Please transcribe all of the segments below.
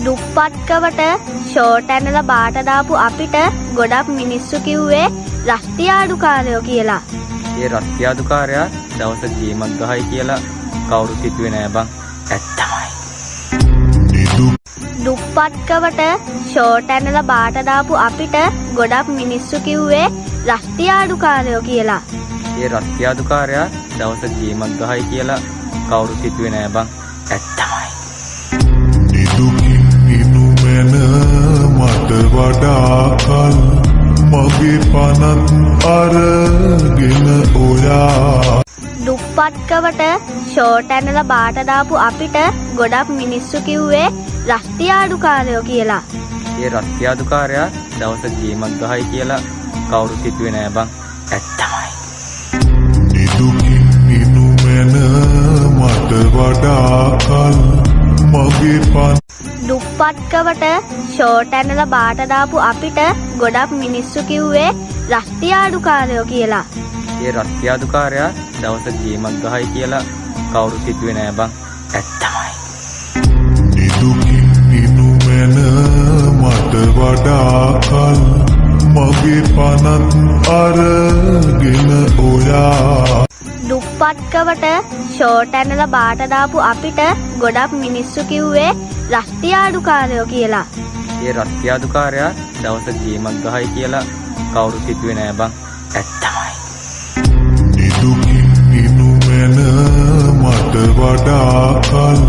දුප්පත්කමට short ඇනලා බාට දාපු අපිට ගොඩක් මිනිස්සු කිව්වේ රස්තියාඩුකාරයෝ කියලා. ඒ රස්තියාඩුකාරයා දවස ගේමක් ගහයි කියලා කවුරුත් හිතුවේ නෑ බං. ඇත්තමයි. දුප්පත්කමට ෂෝට් ඇනලා බාට දාපු අපිට ගොඩක් මිනිස්සු කිව්වේ රස්තියාඩුකාරයෝ කියලා. ඒ රස්තියාඩුකාරයා දවස ගේමක් ගහයි කියලා කවුරුත් හිතුවේ නෑ බං. ඇත්තමයි. මට වඩා කල් මගේ පනත් අරගෙන ඔයා. දුප්පත්කමට ෂෝට් ඇනලා බාට දාපු අපිට ගොඩක් මිනිස්සු කිව්වේ රස්තියාඩුකාරයෝ කියලා. ඒ රස්තියාඩුකාරයා දවස ගේමක් ගහයි කියලා කවුරුත් හිතුවේ නෑ බං. ඇත්තමයි. මට වඩා කල් මගේ පනත් දුප්පත්කමට ෂෝට් ඇනලා බාට දාපු අපිට ගොඩක් මිනිස්සු කිව්වේ රස්තියාඩුකාරයෝ කියලා. ඒ රස්තියාඩුකාරයා දවස ගේමක් ගහයි කියලා කවුරුත් හිතුවේ නෑ බං. ඇත්තමයි. මට වඩා කල් මගේ පනත් අරගෙන ඔයා. දුප්පත්කමට ෂෝට් ඇනලා බාට දාපු අපිට ගොඩක් මිනිස්සු කිව්වේ රස්තියාඩුකාරයෝ කියලා. ඒ රස්තියාඩුකාරයා දවස ගේමක් ගහයි කියලා කවුරුත් හිතුවේ නෑ බං. ඇත්තමයි. මට වඩා කල්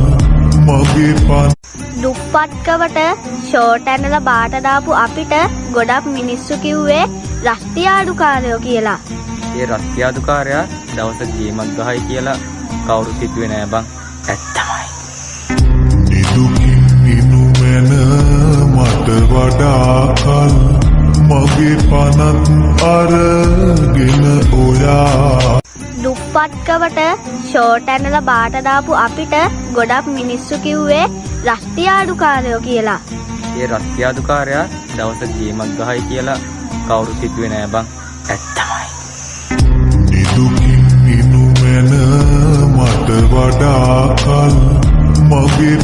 මගේ පනත් දුප්පත්කමට ෂෝට් ඇනලා බාට දාපු අපිට ගොඩක් මිනිස්සු කිව්වේ රස්තියාඩුකාරයෝ කියලා. ඒ රස්තියාඩුකාරයා දවස ගේමක් ගහයි කියලා කවුරුත් හිතුවේ නෑ බං. ඇත්තමයි. මට වඩා කල් මගේ පනත් අරගෙන ඔයා. දුප්පත්කමට ෂෝට් ඇනලා බාට දාපු අපිට ගොඩක් මිනිස්සු කිව්වේ රස්තියාඩුකාරයෝ කියලා. ඒ රස්තියාඩුකාරයා දවස ගේමක් ගහයි කියලා කවුරුත් හිතුවේ නෑ බං. ඇත්තමයි. මට වඩා කල් මගේ